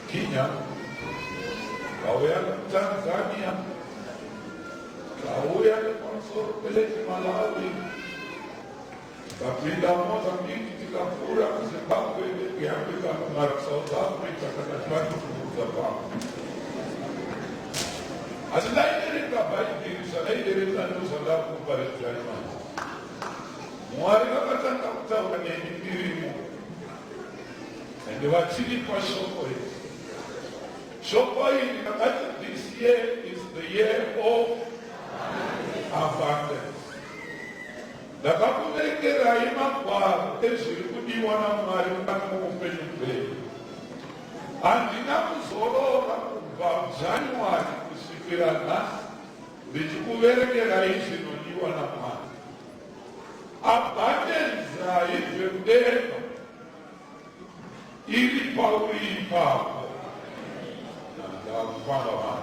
Kenya, Kauyana Tanzania, Kauyana Consort Peleki Malawi, Kapinda Mozambique, Tikapura, Zimbabwe, Africa, South Africa, Canada, as a lady, a lady, and they were chilling for Shopoi. Shopoi, this year is the year of abundance. The government Raima Bar, Teshudiwana Mariman Pay. And enough solo about January to Sikirana, the Jukuvere Raishin on Yuana. Abundance is there. Ili pauli pa na kwamba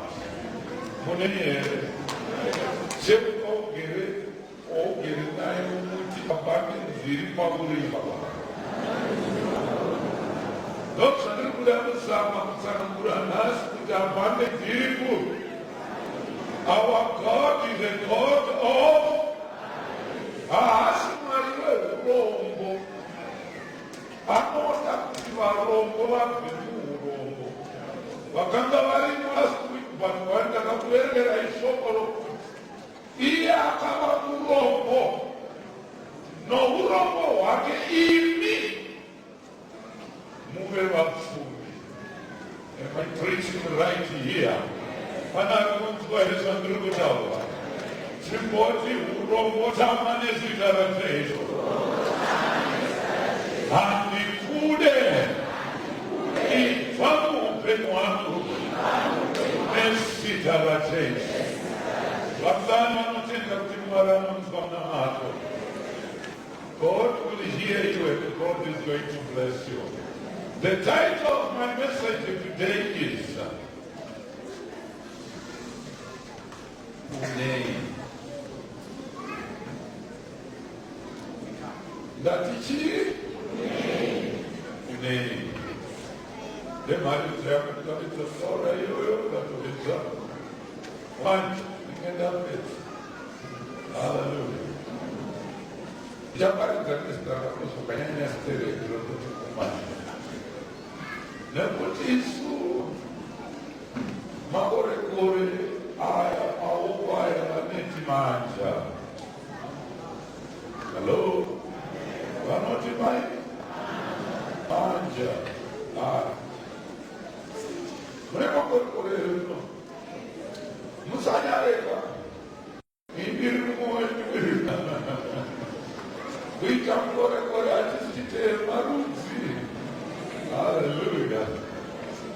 mwenye sio ogere nayo muti abate ziri pauli pa donc ça ne peut pas ça ne peut pas ziri pu. Our God is a God of Rombo. Anota Rombo Rombo. Wakanda wali last week, but when the Gabriel I saw Ia kama Rombo. No Rombo, wake imi. Move up food. Am I preaching right here? When I want to go ahead and do it out. Simpoti Rombo Tamane Sitaratesho. Anikude ifamu penuanu Sitaratesho. Wakana Nutinka Timara Mfanato. God will hear you and God is going to bless you. The title of my message today is Name. That is it. Name. The man is there, that is a sorry, that is a one. We can have it. Hallelujah. Jamari kanisa kusukanya stere kiloto kumani. Na kutisu magore kore aya maopa ya neti manja. Hello. Wanoti mai manja. Mwenye kore no. Musanya reka. Ibiru mo we come for artistic maruzi. Hallelujah.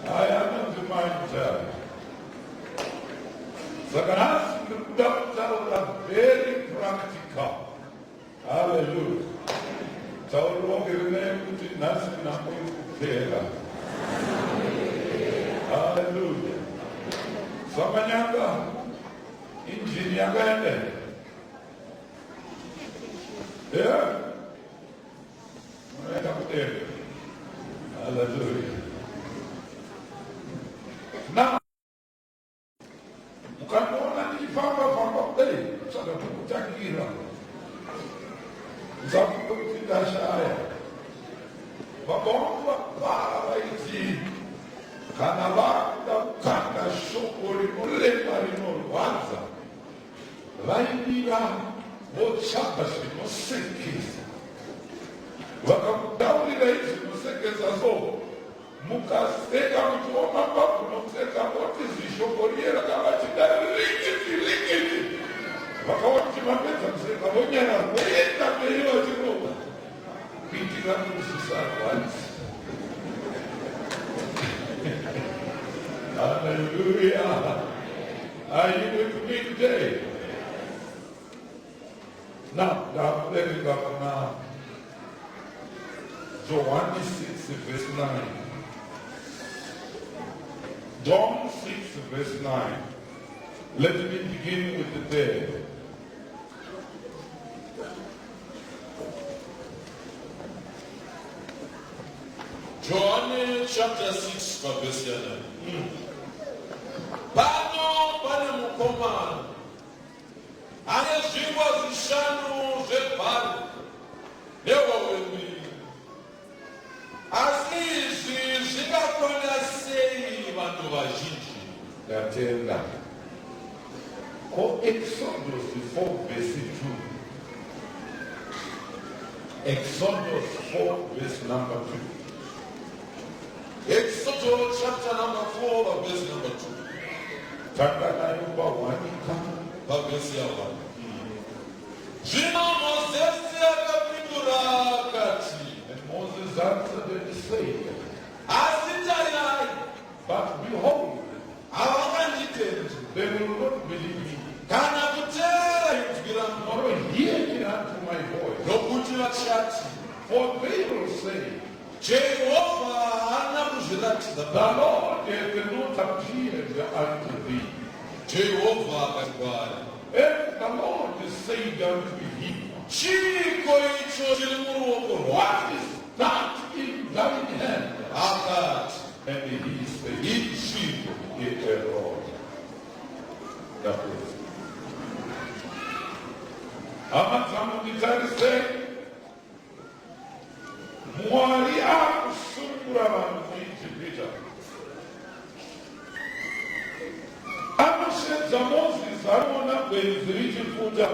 I am not the mind. So can ask the doctor very practical. Hallelujah. So long as the name is nothing there. Hallelujah. So Manyanga, engineer. Yeah. Hallelujah. Now, mkanaona nilipamba pamba sasa tukutakira. Zapo kutashaya. Babomba para hizi. Kana banda kanda shokoli mole marino waza. Lainira Bochapasi, no sekis. Wakamtauli raisi, no sekis azo. Mukaseka mtuoma papu, no seka motizi, shokoriera, kawachida, likiti. Wakawati mapeta, mseka monyana, weyenda mehiwa jiro. Piti katu usisana, wansi. Hallelujah. Are you with me today? Now, let me go now. John 6, verse 9. John 6, verse 9. Let me begin with the third. John chapter 6 verse 9. Pano pane mukomana ane zvingwa zvishanu zvebhari newawemiri, asi izvi zvingakwana sei vanhu vazhinji? Ndatenda ko Exodus 4 verse 2. Exodus 4 verse number 2. Exodus chapter number 4 verse number 2. Verse 1. Zvino Mozesi akapindura akati, and Moses answered and said, asi tarirai, but behold, havanganditendi they will not believe me, kana kuteera inzwi rangu, nor hearken unto my voice. nokuti vachati, For they will say, Jehovha haana kuzviratidza the pano. Lord hath not appeared unto thee. Jehovha akati kwaari, And the Lord said unto him, chiiko icho chiri muruoko rwako? what is that in thine hand? Akati, And he said, ichiiko. it a rod. That was. Amazamuditarise Mwari akusungura vanhu muIjipita. Anoshedza Moses anoona gwenzi richifuta,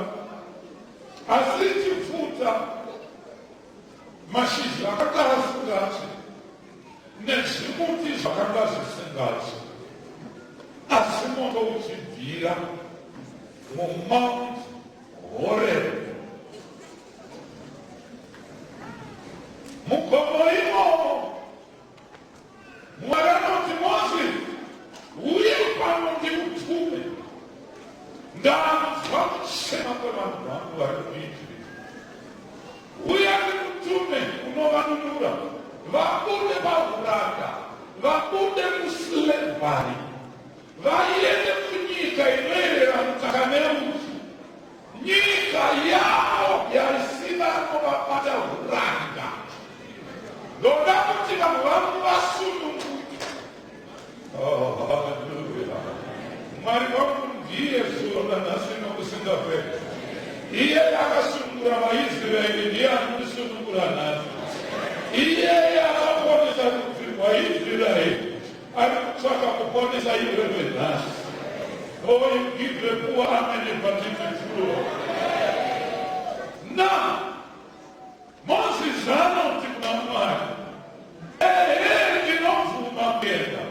asi richifuta mashizha akanga asingati nezvimuti zvakanga zvisingati, asi moto uchibvira muMount Horeb. Mugomo imomo Mwari anoti Moses, uye pano ndiutume. Ndanzwa kuchema kwevanhu vangu vari muIjipita. Uye ndikutume kunovanunura vabude pauranda, vabude muslavery, vaende kunyika inoyerera mukaka neuchi, nyika yavo yaisina anovabata uranda. Ndoda kuti vanhu vangu vasununguke. Oh, hallelujah. Mwari wangu ndiye zuva nanhasi nokusingaperi. Iye akasunungura vaIsraeri, ndiye anosunungura nhasi. Iye akaponesa rudzi rwaIsraeri, ari kutsvaka kuponesa iwewe nhasi. Oh, you give the poor amen a particular. Now, Moses anoti kuna Mwari, ndinovhuma kuenda,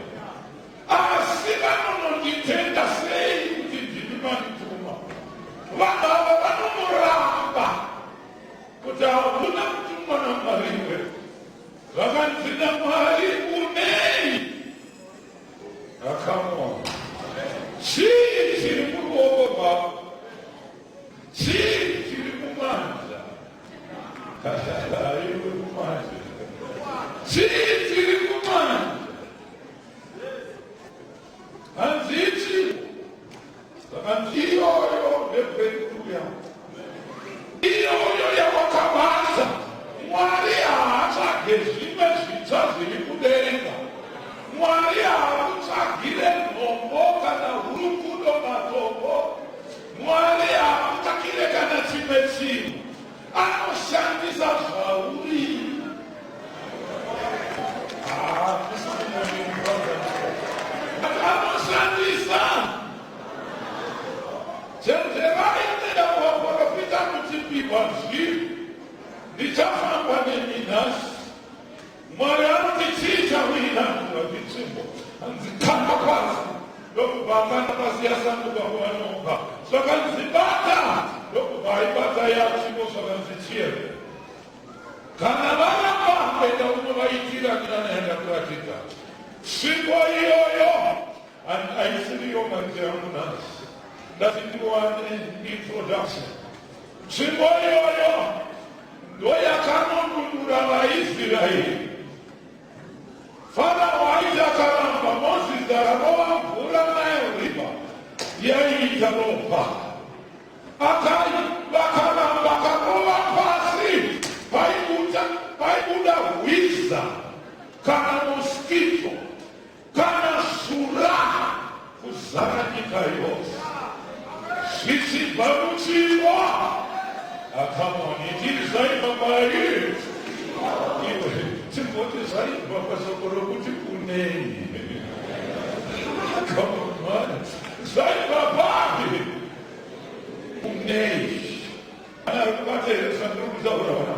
asi vanononditenda sei kuti ndini manituma? Vanhu ava vanomuramba kuti hakuna kutumwa naMwari wedu. Vakanzina Mwari unei? Akamona. Chii chiri muruoko rwako? Chii chiri mumanja? Iwe mumanja. Chii chiri mumanja? Hanziti. Saka iyoyo ndebreakthrough yako. Iyoyo yawakabaza. Mwari haatsvage zvimwe zvitsva zviri kudenga. Mwari haakutsvagire nhombo kana hurukudo matombo. Mwari haakutsvagire kana chimwe chinhu. Anoshandisa zvauri. Anoshandisa. Chenjerai ndinapopita muchipigwa zviri. Ndichafamba nemi nhasi. Mwari anoti chii chamuinanzura chitsvimbo? Hanzikanda pasi ndokubvangana pasi yasanduka kuvanonga. Zvakanzibata ndokubva aibata yachimo zvakanzichera. Kana varamba kuenda unovaitira ndinanaenda kuratidza. Tsvimbo iyoyo haisiriyo manje yangu nhasi. Ndatindiwane introduction. Tsvimbo iyoyo ndoyakanonunura vaIsraeri. Farao aiti akaramba Mozisi akarova mvura Nile River yaita ropa akai bakaroa pasi paibuda wiza kana mosquito kana suraha kuzaranyika yose sisi bamuchirwa akamonitirizaibabari iwe timotizaiba pasokoro kuti kunei akamona zaibababi kunei anakubateresa ndikuzauraona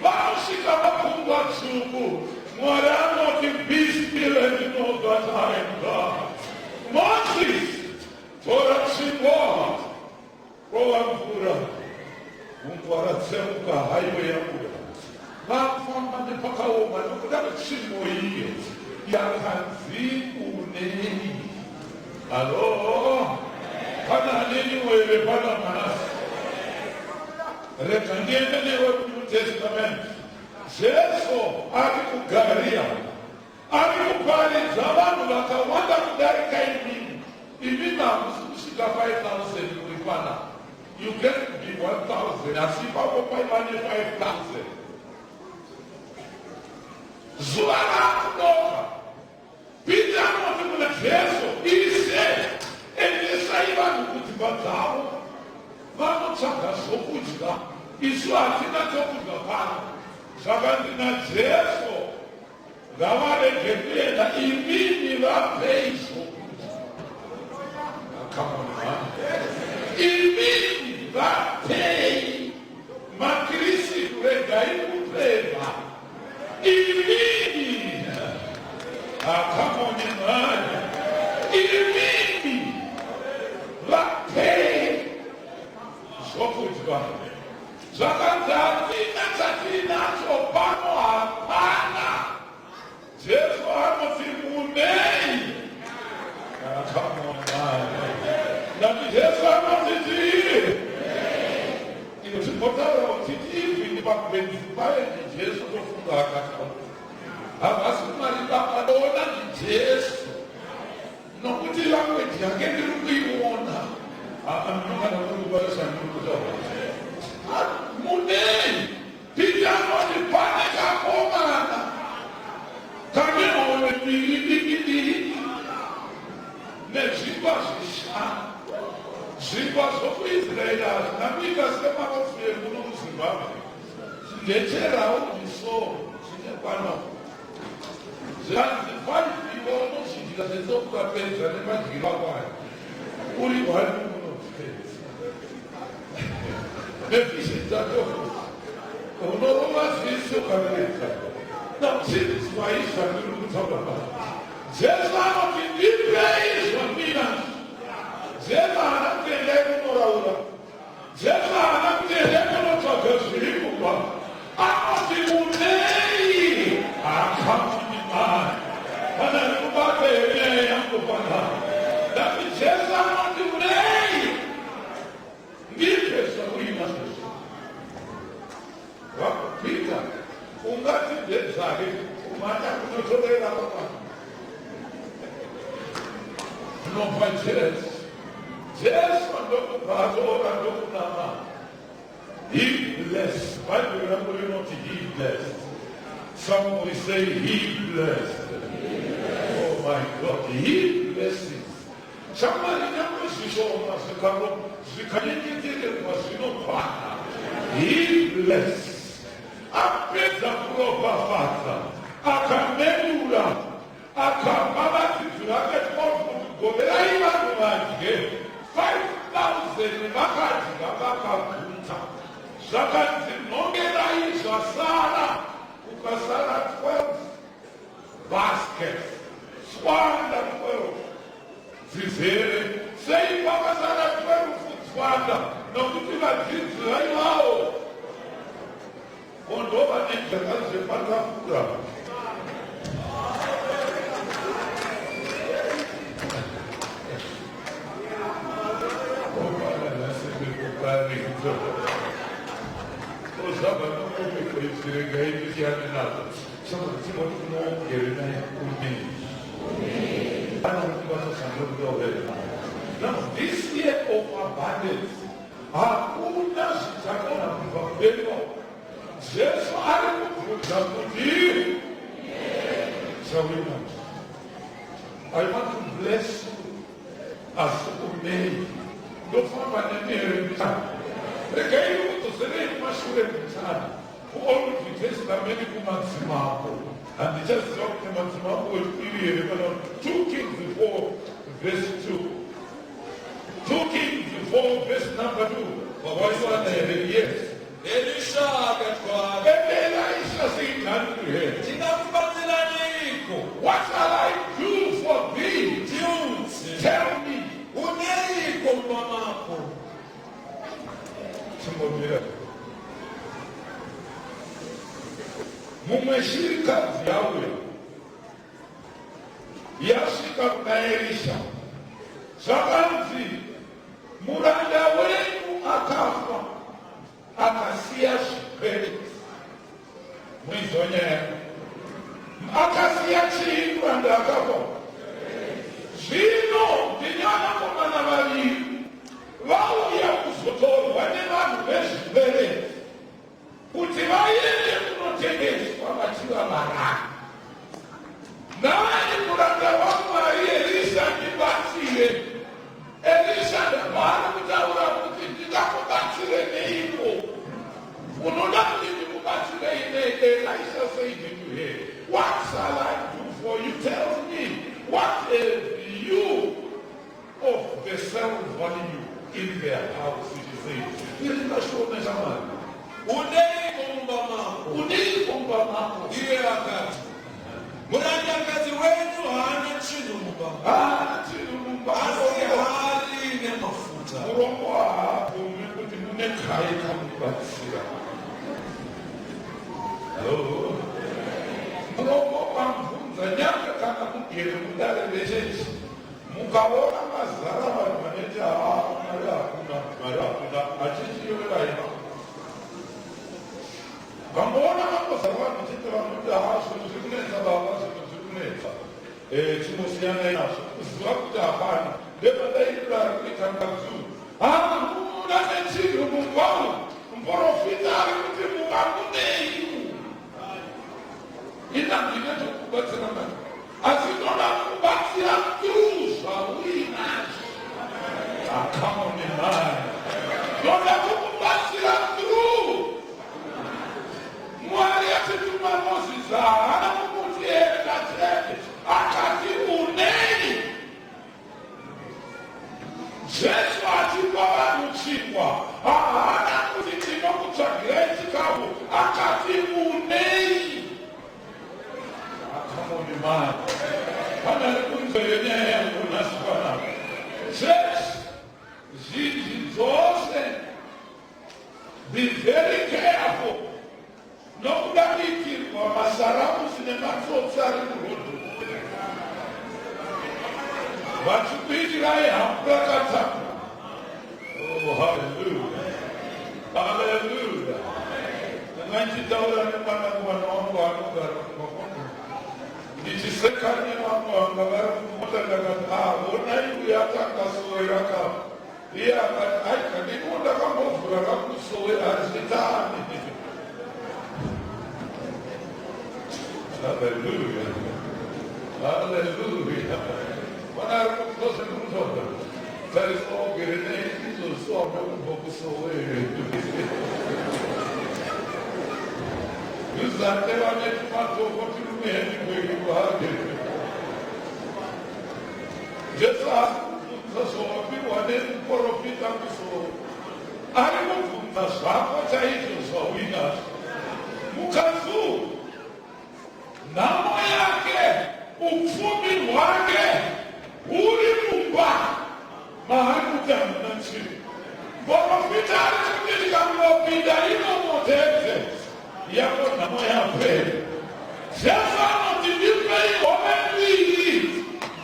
vanosvika vakungwa tsuku mwari anoti be still and know that I am God. Moses tora tsimbo rova mvura gungwa ratsemuka haiwe yamvura vafamba nepakaoma nokuda kwetsvimbo iyo yakanzi kunei. Halo, pana neniwere pana nhasi rega ndiende newe kuNew Testament. Jesu ari kuGariya ari kuparidza vanhu vakawanda kudarika imi hamusi kusvika 5,000 muri pana. You can be 1,000 asi ipapo paivane 5,000. Zuva rakudoka Peter anoti kuna Jesu ise endesai vanhu kudzimba dzavo vanotsvaga zvokudya, isu hatina chokudya pano. Saka ndina Jesu ngavarege kuenda imini vapei zvokudya. Come on, man. Imini vapei maKristu regai kupeva imini. Come on, man. Imini vapei zvokudya. Zvakanzatina chatinacho pano hapana. Jesu anoti munei. Come on, man. Nati Jesu anoti tiri. Ino tipotaura kuti tiri pakubeni paye ni Jesu tofunga akati. Havasi kumari bakaona ni Jesu. Nokuti language yake ndiri kuiona. Anokana kukubarisa ndikutaura. Munei Peter anoti pane kakomana kanehowe mbiri nezvingwa zvishanu. Zvingwa zvokuIsraeri hazvina kuita semarofu emuno muZimbabwe. Ndecherawo misoro zvinekwana zvanzi 5 ivo unozvidya sezokukapedza nemadyiro akwayo uri 1 unopedza nevhizitatofu unorova zvisi ukapedza. Namuchidzwaizva ndiri kutaura Jesu anoti ndipei zvamina. Jesu haana kutendai kunoraura. Jesu haana kutendai kunotsvaga zviri kubva. Anoti munei. Akamuni mani kana ndikubate here yangu pana. Ndati Jesu anoti munei ndipe zvamina. Vakupita ungati ndezvake kumata kunotorera papa nopa Jesu. Jesu ndokubhatora ndokunama. He blessed. Bible rangu rinoti he blessed. Somebody say he blessed. Oh my God, he blesses. Somebody nyamuzvishoma zvikanyengetererwa zvinopana. He blessed. Apedza kuropafadza akamedura akapa vadzidzi vake 12 goverai vanhu vadye 5,000 vakadya vakaguta. Zvakanzi nongerai zvasara kukasara 12 baskets swanda 12 dzizere. Sei kwakasara 12 swanda? Nokuti vadzidzi vaivavo ondova nezvakazvepatafura. Ozaba nokubekwezirega ibisiyane nazo. Somoti kunogerinaye kumini. Ana kuti vasasanga kudovera. Now, this year of abundance, hakuna zitakona kupambelwa. Yesu alikufunza kuti. Shall we not? I want to bless you as you may. Don't find my name. Regai kutusere mashure mchana. All the testameni kumasimamo. And just talk to masimamo ili 2 Kings 4 verse 2. 2 Kings 4 verse number 2. What was that? Yes. Elisha akatwala. Elisha said unto him, Ndingakubatsira niko. what shall I do for thee? Tell me. Uneiko mama. Mumeshirika yawe yashika na Elisha sabanzi muranda wenu akafa akasia shipeli mwizonye akasia chindwa ndakafa zvino ndinyana komana vaviri vauya kuzotoro vane vanhu vezvirwere kuti vaende kunotengeswa vachiva varara. Nani muranda waMwari Elisha ndibatsire. Elisha ndamara kutaura kuti ndingakubatsire neiko. Unoda kuti ndikubatsire ine. Elisha said to him, what shall I do for you? Tell me, what is you of the self value in their house? He said, here is the show me someone. Uneiko mako. Iye akati. Murandakazi wenu hana chinumba. Hana chinumba. Asi hali nemafuta. Murongo hapo kuti munekai kamubatsira. Hello. Murongo pamvunza nyaka kana mugere mudare veshechi. Mukaona mazara vanhu vaneti mari hakuna achichiyoraima. Vamboona vangozarwa vachiti vanoti zvinhu zvikunetsa baba zvinhu zvikunetsa chinosiyana nazvo kuziva kuti hapana ndepadaidura kuita ngazu hamuna nechinhu mumbamu muprofita ari kuti muvamunei ina ndine tokubatsira mani asi toda kubatsira through zvauinazvo akamone mari toda kukubatsira through Mwari achituma Moses haana kumuti chete akati unei. Jesu achipa vanhu chingwa haana kuti ndinokutsvagirai chikafu akati unei. Akamoni mani pana rekunzwere nyaya yangu nhasi panapa. Jesu zhinji dzose be very careful. Nokudadikirwa masaramusi nematsotsi ari murodho vachikuitirai hamurakatsaka. Oh, haleluya, haleluya. Ndinganchitaura nemwanakomana wangu anogara kumakomo ndichiseka nevamwe vanga vari kumota ndakati honai uyo akangasowera kapa iye akati aika ndinoo ndakambovhura kakusowera hazvitani. Hallelujah. Hallelujah. When I look close to the that is all good and angels saw me focus away. You said they are making my talk what you do anyway you are. Just ask the soul people are there for a bit of the soul. I don't know the swap what I do so we got. Mukazu. Namo yake ufumi wake uri mumba mahali utamna chini. Profita alichukili kama pida ino motete yako namo yape. Sasa notidipe omeni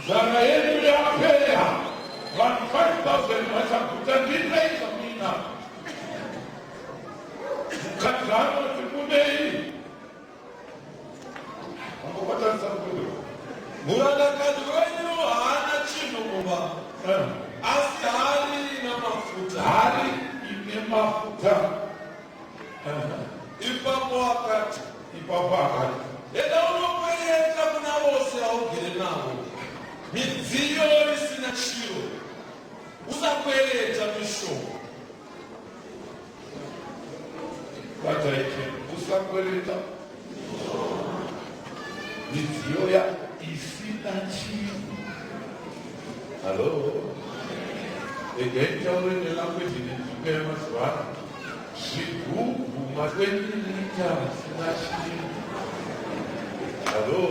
zana yenu yape ya 1,500 masakuta dipe isamina. Mukatano tikunei. Murandakazi wenu hana chinhu muba. Asi mafuta. Ipapo akati. Ipapo akati. Eda unokwereta kuna vose augere navo. Midziyo isina chiro. Usakwereta mishonga. Bata ichi. Usakwereta. Midziyo ya isina chiro. Hello? Again, children, the language in the famous one. Shigubu, Masweni Lita, Sinashi. Hello?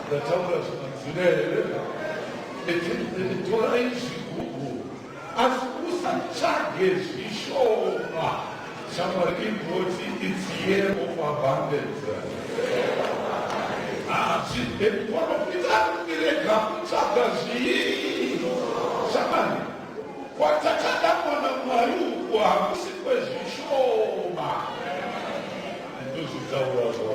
The Torah today. The Torah is Shigubu. As Usan Chages, Shishoma. Somebody brought its year of abundance. The Torah is Samani, watakata mwana maru wa kusikwezi shoma. Nduzi zaurazo.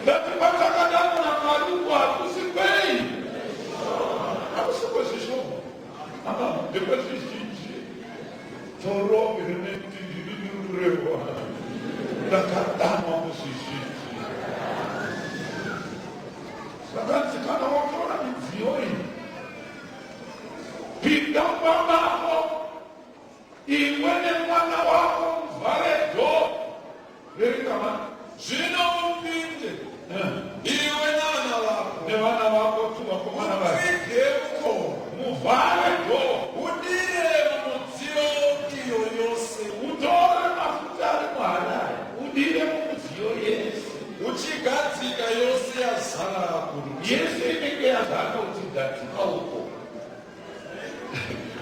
Lati watakata mwana maru wa kusikwezi. Kusikwezi shoma. Ama, dekwezi shinji. Toro miruneti ndirurewa. Nakatama kusishinji. Sakansi kana wakona mizioi. Pinda mwana wako, iwene mwana wako, vale do. Veri kama, Jina umpinde. Iwe nana wako. ne mwana wako tuwako mwana wako. Ufike uko. Muvale do. Udire mumudzio iyo yose. Utore mafutari mwana. Udire mumudzio Yesu. Uchigadzika yose yazara kuru. Yesu inenge yazara uchigadzika uko.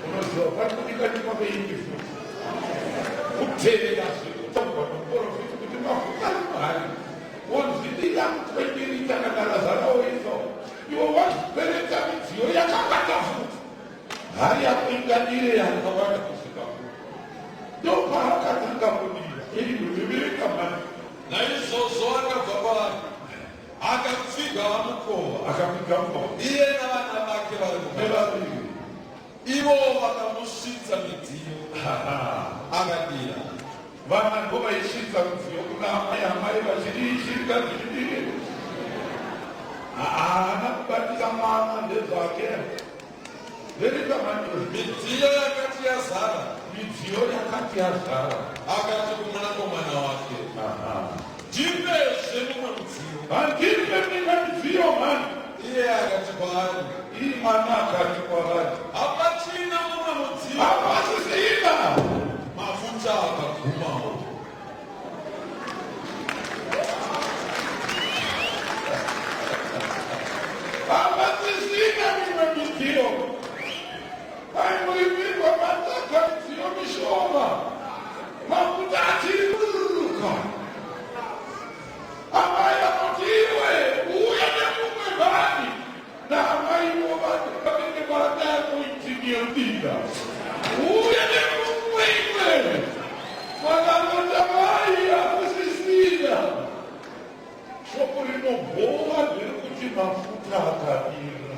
Unoziwa pakunika chimake ingi futi. Kutelela zviku. Tauwa nomuprofiti kuti mafutari mwana. Wonzidira mutwendirita kana Lazaro oiso. Iwo wazvipereka midziyo yakabata futi. Hari yakuinganire yakawanda kusvika futi. Ndopaakatanga kudira. Iri kudzivirika mwana. Naizvozvo akabva paari. Akapfiga vamukova. Akapinga mukova. Iye navana vake vari kumwe. Nevaviri. Ivo vakamusvitsa midziyo. Akadira. Vana ndovaisvitsa midziyo kuna amai amai vachiriishirika zvichidii. Haana kubatisa mwana ndezvake. Verika manyo. Midziyo yakati yazara. Midziyo yakati yazara. Akati kumwanakomana wake. Ndipezve mumwe mudziyo. Handipe mimwe midziyo mani. Iye akati kwaari. Ii mwana akati kwavari. Hapachina mumwe mudziyo. Hapasisina. Mafuta akagumawo. Hapasisina mimwe midziyo. Aimulimirwa mataka midziyo mishoma. Mafuta achiri kururuka. Amai anotiwe uye nemumwe bani. Naamai wovati vavenge vadakuitiniodira. Uye nemumwe imwe. Vakanota mai akusisina. Shoko rinobhova zviri kuti mafuta akadira.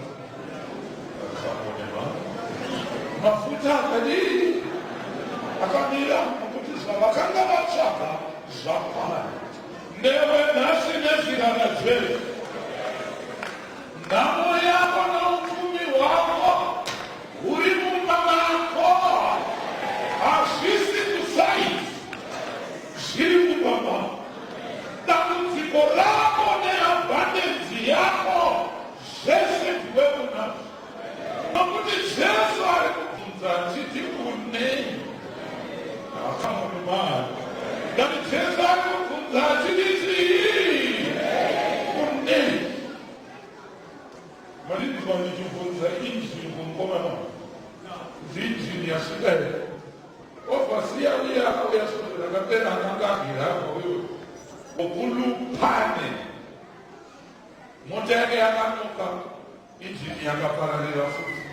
Akaonema. Mafuta akadii. Akamira nokuti zvavakanga vatsvaga zvakwana. Newe nhasi nezvirana zvedu. Nhamo yako noupfumi hwako huri mumba mako. Hazvisi kusainzi. Zviri mumba. Dambudziko rako neabhandenzi yako zvese ndiwe unazvo. Nokuti Jesu ari kubvunza achiti kunei. Akamuri Dami Jesu ari kubvunza achiti kunei. Marinzwa ndichibvunza injini kumukomana. Zinjini yasvika here. Obvasiya uya akauya soro rakapera akanga agere apa uyo. Okulupane. Mota yake yakanoka. Injini yakapararira futi.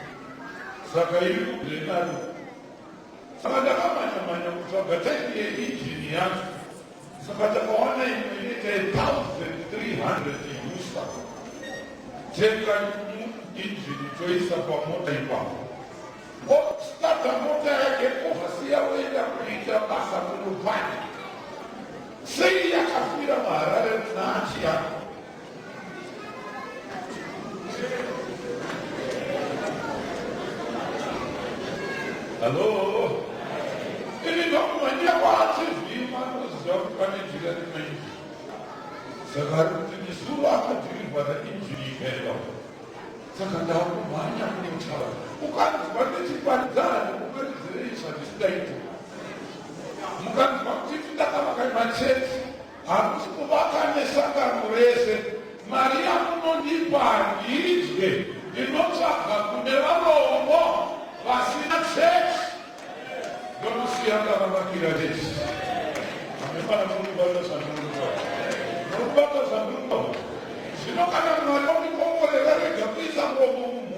Saka iri kubrenari. Saka ndakamanya kutsvaga type yeinjini yacho. Saka takaona imwe inoita 1,300 yusa. Tenga injini toisa pamota ipapo. Ostata mota yake ovasi yawenda kuita basa kunopani sei yakafira maharare nachi yako. Hello? Ili ndokumanya wache vima kuziwa kupane jira ni mengi. Sagari kutunisuru akatiri pada injiri kaya. Sakanda kumanya kunichawa. Ukani kupate chipanzani, ukani zireisha distaiti. Mukani kupate chitaka kai macheti. Hakusi kubaka nesaka murese. Maria munondipa ngizwe. Inotsaka kuneva rombo. Vasina church. Don't see how Bakira is. I'm a man of Mubata Sanduko. Mubata Sanduko. She don't have no only over the America, please. I'm going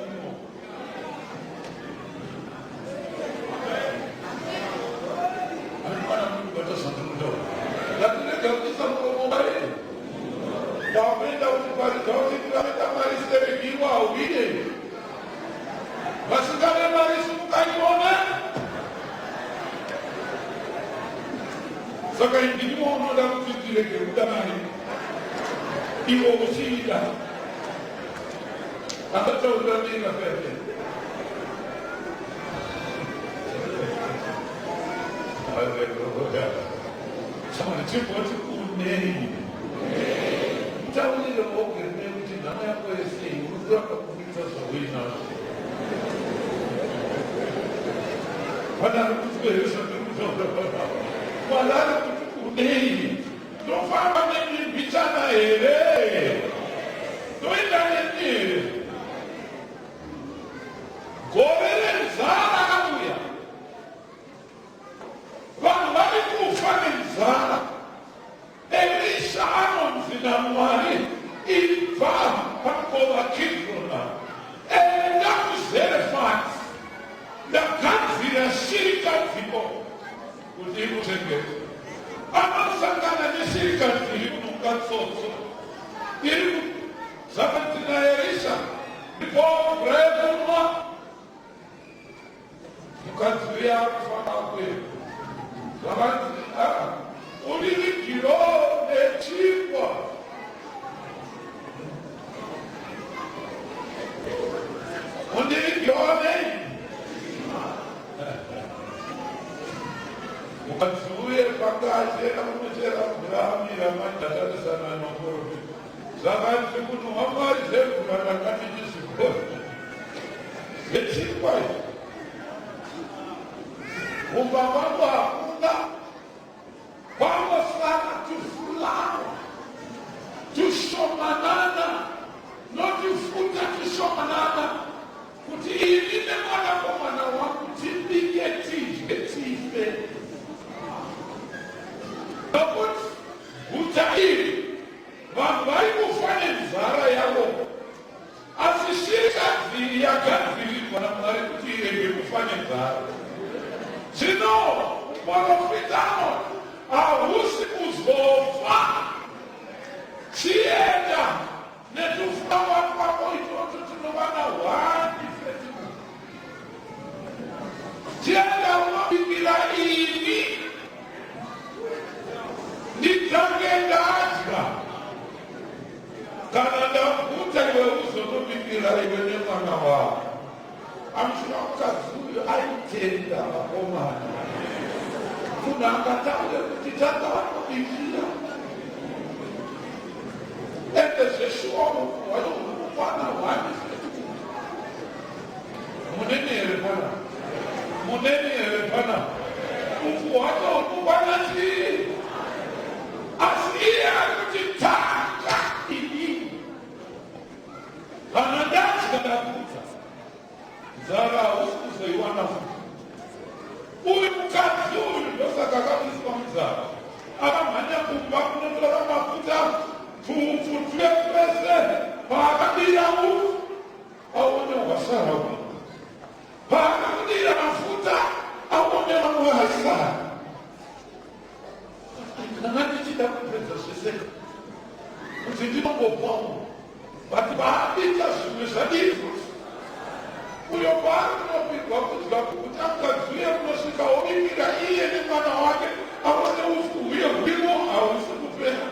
I'm a man of Mubata Sanduko. That is the Gabby Sanduko. Davida was about to go to Maris, you are obedient. Vasugana Maris, Kayona. Saka individuo unoda kufikireke udamani iwo usida hata udamina pepe haleluya sama chipo chikuneni tawili loke nemti nama yako esi uzaka kumita sawina wana kutueleza Malala kutukudei. Don't find my name in Bichana ere. Don't let me. Gorele zara kabuya. Wambali kufanya zara. Elisha anon zinamwani. Ifa pakola kidrona. Enda kuzerefat. Da kanzi ya shirika vipo. Kujibu tenge. Amasangana ni shirika ilimu nukatsoso. Ilimu sabati na Elisha. Ipo brevuma. Nukatsuya kufana kwe. Sabati ulili kilo de chipwa. Ulili kilo de Mukatsuye pakaje amujera brahmi ramanda sana nokoro. Zabati kuno amaje kurakati jisuko. Yechikwai. Ubaba unda. Vamos lá to fulano. To shomanana. Not to futa to shomanana. Kuti ilime mwana kwa mwana wangu tibigeti betife. But utairi mambai kufanya mzara yao asishika vili ya kadri kwa namari kutire kufanya mzara sino marofitano ahusi uzofa sienda netufawa kwa itoto tunobana wadi fetimu sienda wabibila ini nitangenda ajira kanada kutaiwe uso tubikira iwenye mwana wa amshiraka zuyo aitenda wakomana kuna angataule kutitata wako bikira ende seshuomu wayo mwana wani munene erepana ufuwato ukubana si asiya kutitaka ili anadachi kadakuta zara usiku iwana uyu mukati uyu ndosa kakabiswa mzara akamanya kumbaku notora mafuta tufutwe pese pakabira uyu awone wasara uyu pakabira mafuta awone wasara nanati chita kupeza seseka kuti ndinombopwawo vati vaapita zvimwe zvadizvo uyo paari unopigwa kudya kuti akadziuye kunosvika omimi kuitira iye nemwana wake aone ufuyo hwimo hausi kupera.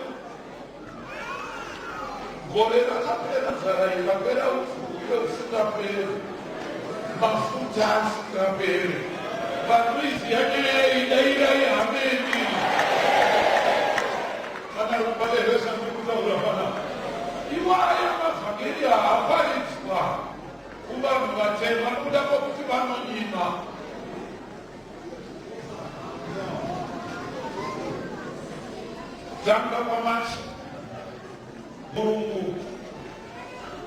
Gore rakapera, nzara ikapera, ufuyo usingaperi, mafuta asingaperi. Patricia dai ameni. Kana rupaderesa ndikutaura pana. Iwaya mavhangeri haaparidzwa kuvanhu vatema nokuda kwokuti vanonyima. Tanga kwamachi Mulungu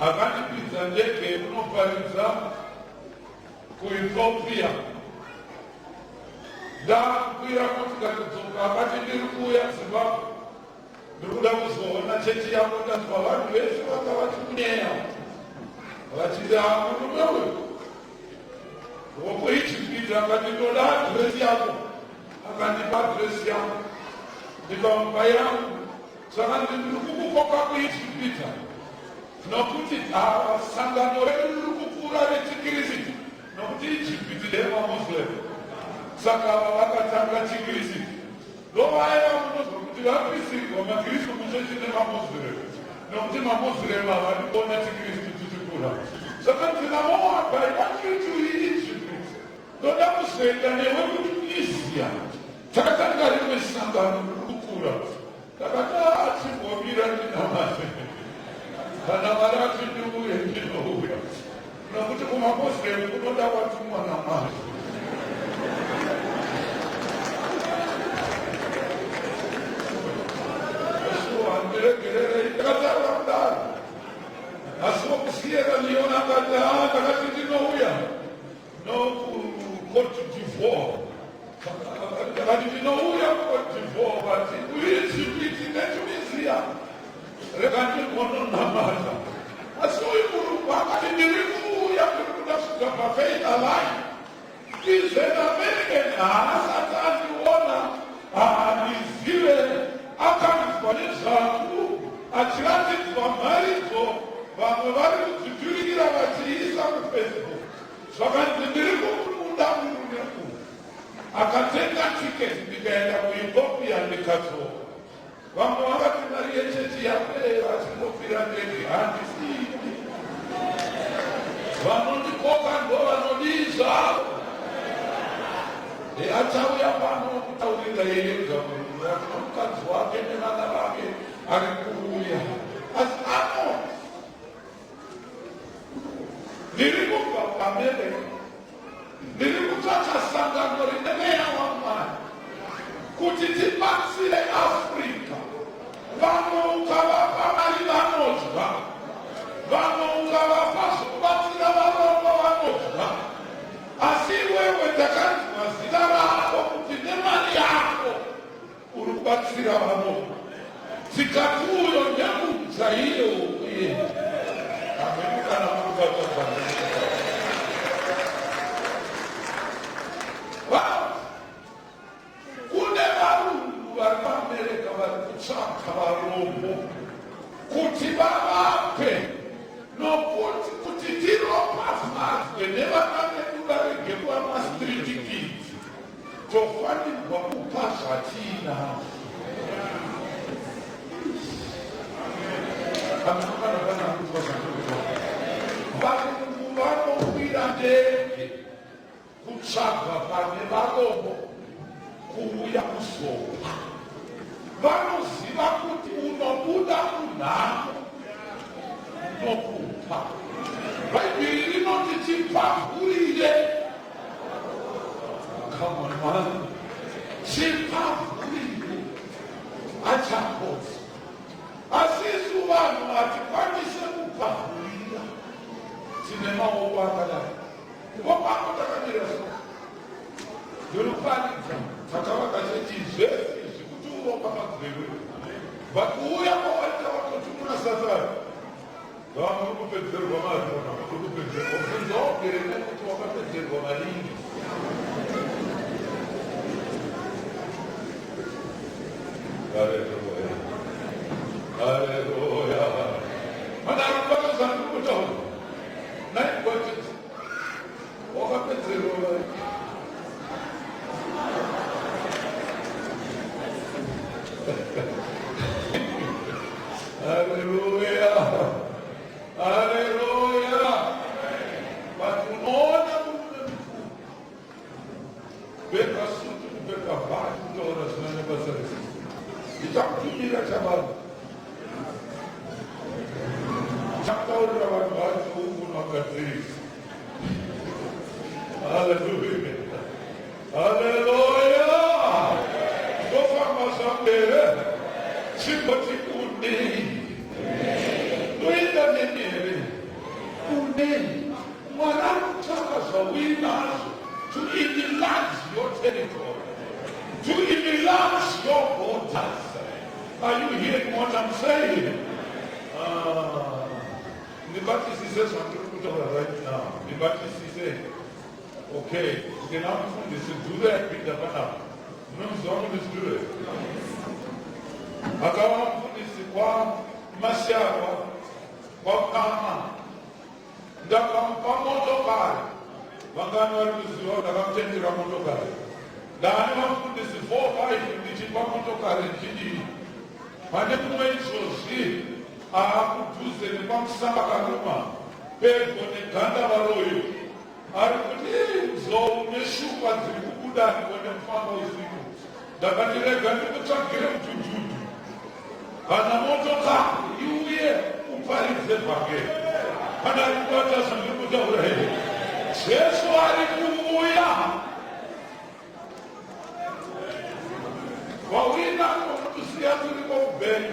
akandipidza ndege kunoparidza kuEthiopia. Ndakwira motikari kudzoka akati ndiri kuuya Zimbabwe ndikuda kuzoona chechi yako. Ndazwa vanhu vese vanga vachikunyeya vachiti murume uyu wokuIjipita. Akati ndoda adhiresi yako, akandipa adhiresi yako ndikamupa yangu. Saka ndiri kukukoka kuIjipita nokuti sangano redu riri kukura rechiKristu, nokuti Ijipiti ndevamamuslim. Saka vakatanga chiKristu ndovaya vanozwa kuti vapisirwa maKristu muchechi nemamuslim, nokuti mamuslim havari kuona chiKristu chichikura. Saka ndinamowapa ivachitu Ijipiti ndoda kuzoenda newe kuTunisia. Takatanga rimwe sangano riri kukura. Takati chimbomira ndinamase kana varati ndiuye ndinouya, nokuti kumamuslim kunoda watumwa naMwari. Ndiregererei takataura kudaro, asi wokusiyera Leona akati takati ndinouya nokuCote d'Ivoire. Takati ndinouya kuCote d'Ivoire, vati kuIjipiti neTunisia. Rega ndigononamata. Asi uyu Mulungu akati ndiri kuuya ndikuda kusvika paFaith Alive. Izvena American haasati andiona handizive, akandizwa nezvangu achiratidzwa mharidzo. Vamwe vari kudziturikira vachiisa kuFacebook. Zvakanzi ndiri kumunda murume uyu. Akatenga tiketi ndikaenda kuEthiopia ndikadzoka. Vamwe vakati mari yechechi yapera chindofira ndege handisiyi. Vanondikoka ndo vanondizvavo. Achauya pano kutaurira yega Mulungu wake nomukadzi wake nevana vake ari kuuya. Asi ndiri kubva kuAmerika, ndiri kutsvaka sangano rine mweya waMwari kuti tibatsire Afrika. Vamwe ukavapa mari vanodya, vamwe ukavapa zvokubatsira varombo vanodya. Asi wewe takanzwa zita rako kuti nemari yako uri kubatsira varombo. Tikati uyo ndemudzaiye wokuenda. Ameni kana mukutadzwa. Kune varungu vari paAmerika vari kutsvaka varombo kuti vavape, nokuti kuti tiropafadzwe nevana vedu varege kuva ma-street kids, tofanirwa kupa zvatinazvo. Varungu vanokwira ndege kutsvaga pane varombo kuuya kuzopa. Vanoziva kuti unobuda munhamo nokupa. Bhaibheri rinoti tipavhurire. Come on, man. Tipavhurire. Achakosa. Asi isu vanhu hatikwanise kupavhurira. Tine maoko akadai. Maoko ako takamira so. Ndinoparidza takavaka chechi zvese izvi kuti uropa magweru. Vakuuya kwawaita vatoti muna Satani. Vamwe uri kupedzerwa mari, vamwe uri kupedzerwa. Ubvunza wabereka kuti wakapedzerwa maningi. Haleluya. Haleluya. Madaro kwakazana kutaura. Naye kwati wakapedzerwa mari. Haleluya. Haleluya. But unaona Mungu beka sutu beka batu ndio sana basa. Itakutumia sababu. Chaktaura watu Mungu na kadri. Haleluya. Haleluya. Sofa masambere. Simpati uni. Tuenda nenere. Uni. Mwanamtaka winners to enlarge your territory, to enlarge your borders. Are you hearing what I'm saying? The Baptist says something right now. The Baptist says, okay, you can have fun. They say, do that with the banner. No, someone is doing it. Akawa mfundisi kwa mashawa, kwa kama, ndakampa motokari, vangani waliziwa, ndakamtendera motokari. Ndani mfundisi 4-5 ndichipa motokari nchini. Mane kumwe ichozi, akutuze nipamusamba karuma, pedgo neganda varoyo. Ari kuti zomeshupa dziri kubudani kone mfamba usiku. Ndakandirega ndikutsvagire mutututu. Kana motokari iuye uparidze pake. Kana rikubata zvandiri kutaura here. Jesu ari kuuya. Wawina kusiya turi kubeni.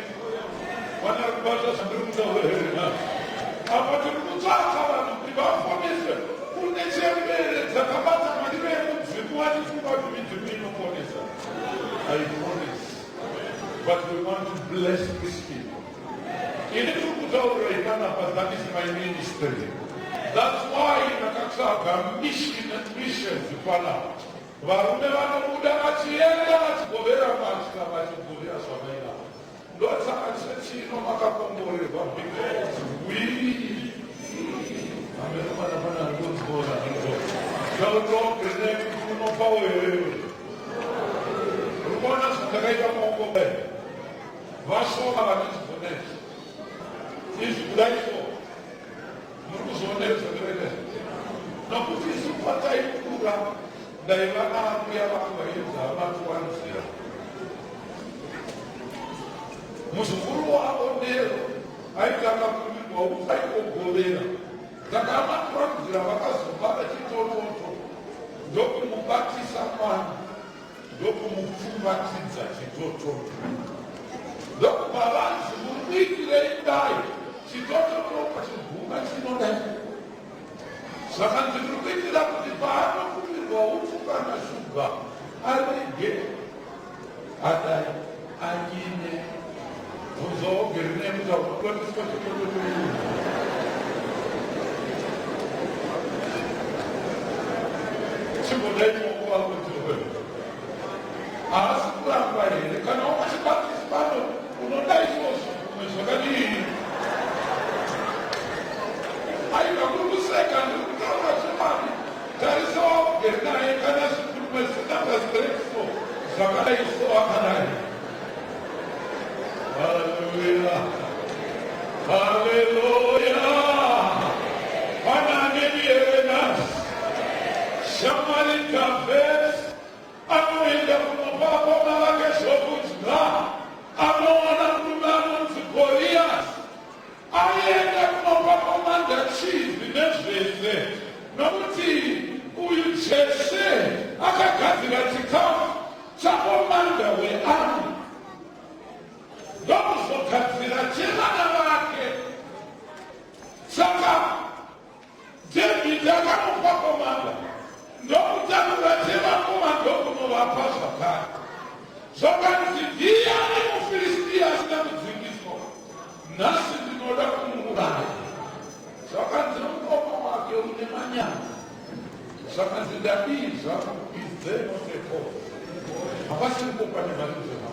Kana rikubata zvandiri kutaura here. Apa tiri kutsvaka vanhu kuti vaponese. Kune chembere dzakabata madime ekudziku vachifumba kuti midzimu inoponesa. I promise. But we want to bless these people. That is my ministry. That's why nakatsvaga mission and missions pala. Varume vanobuda vachienda vachigovera mbatya vachigovera zvavaida. Ndotsaka chechino makakomborerwa because we Rumona zvakaita maoko bai. Vashoma vanozvionesa. Izvi kudai so. Muri kuzvionesa zvakaita. Nokuti isu pataikura ndaiva naambuya vangu vaidza vatuwanzira. Muzukuru wavo Nero aitanga kumirwa usaigogovera. Saka amatuwanzira vakazobata chitototo. Ndokumubatisa mwana. Ndokumupfumbatidza chitototo. Ndokubva vanzi murikuitirei kudai. Chitototo pachiguma chinodai. Saka ndiri kuitira kuti paanokumirwa upfu kana shuga arege adai anyine uzoogere nemutakutotiswa chitototo. Chimbodai maoko ako ndinowe. Asi kuramba here kana wakachibatisi pano unodai izvozvo kumwe zvakadii. Aiva kurikuseka ndiri kutaura zvemani. Tarisa waugere naye kana zvikurume zvinanga zvireso zvakadai so akadai. Haleluya. Haleluya. Pana neni here nasi. Shamari Kafes, anoenda kunopapa navake zvokudya, anoona kurume Gorias, aenda kunopapa mandachizi nezvese, nokuti uyu Jese akagadzira chikafu chakomanda wearmy. Ndokuzogadzira chevana vake. Saka David akamupa komanda. Ndokutanura chevakomando kunovapa zvakare. Zvakanzi ndiani muFilistia asina kudzingiswa. Nhasi ndinoda kumuuraya. Zvakanzi mukoma wake une manyama. Zvakanzi ndabiza kubizeno sekova. Hapasiri kupa nemari dzangu.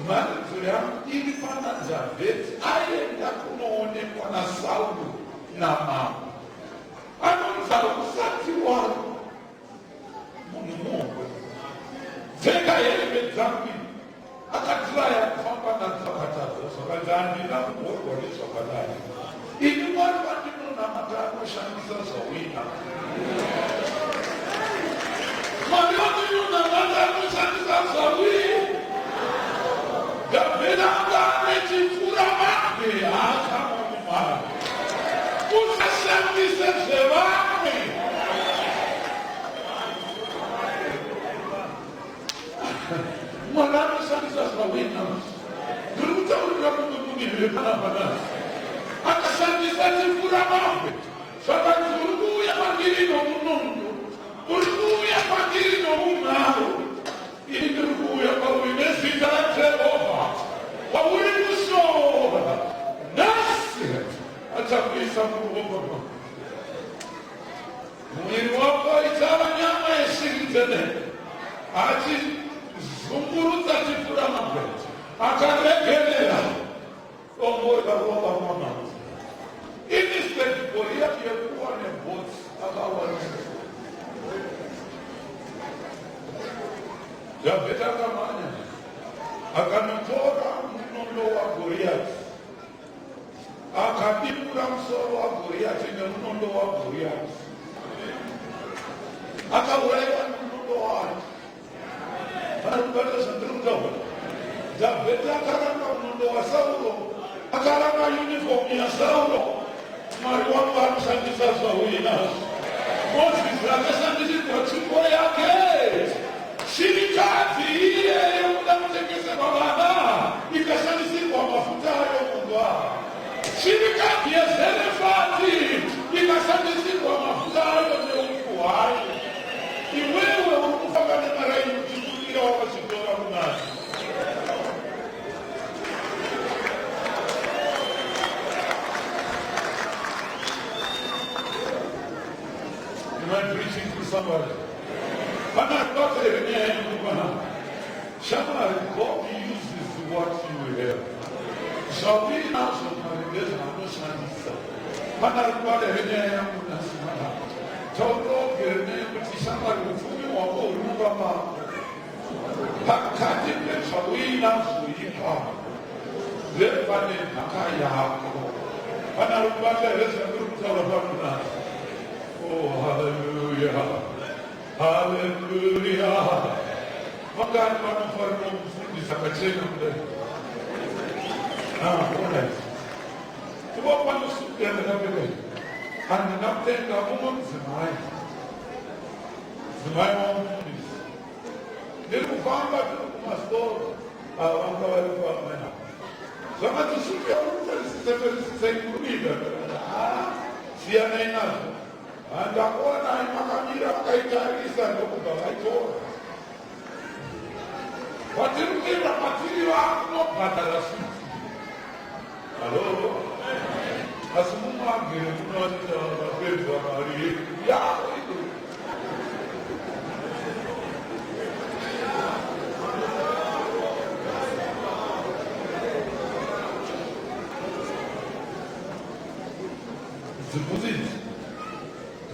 Mari yangu iri pana Dhavhidhi aenda kunoonekwa naSauro namambo. Anonzi usati waro. Munhu mumwe. Pfeka hembe dzangu. akatulaya kufamba natsakatazo sakazandina kuborgori sakadai ini mwari vandinonamata anoshandisa zvawina mwari vandinonamata anoshandisa zvawina Davhidhi anga anechipfura mambe haakamamumara usashandise zvevamwe mwari anoshandisa zvawina ndiri kutaurira mumwe munhu vepanapanazi akashandisa chipfura mambe zvakanzi uri kuuya kwandiri nomunondo uri kuuya kwandiri nomunharo ini ndiri kuuya kwauri nezita raJehovha wauri kushora nhasi achakuisa muruoko rwako mwiri wako ichava nyama yeshiri dzenene achizungurudza chipfura mambe akaregerera omboka ropa mamanzi innocent Goliath yekuwa nebhotsi akawanisa Davhidhi akamanya akanotora munondo waGoriathi akadimura musoro waGoriathi nemunondo waGoriathi akauraiwa nemunondo wake vanobata zvandiri kutaura Davhidhi akaranga munondo waSauro akaranga unifomu yaSauro mwari wangu anoshandisa zvauinazvo Mozisi akashandisirwa tsvimbo yake shirikadzi iyeye uda kutengeserwa vana ikashandisirwa mafuta ayo kundwa shirikadzi yeZerefati ikashandisirwa mafuta ayo neukuhwayo iwewe uri kufamba nemaraini uchitumira wakazvitora kunasi Am I preaching to somebody? But not every Shamar, God uses what you have. Shall we now so congregation and no shanisa? Mana kwa every name unasema. Toto kirene kuti Shamar ufumi wako urubama. Pakati shawina suipa. Zepane nakaya hako. Mana kwa reza kurutawabana. Oh, hallelujah. Hallelujah. Magari wanafanya kufundisha kachena mle. Bwana. Tuwa kwa nusu ya ndabele. Anapenda Mungu mzimai. Mzimai wa Mungu. Ndio kufanga pastor wanga walikuwa mena. Kama tusikia sisi kurudia. Sia nena. Andaona imakamira akaitarisha ndokuba aitora. Watirukira matiri wako patarasi. Hello. Asimu magere kunota bapezwa mari. Ya. Supposing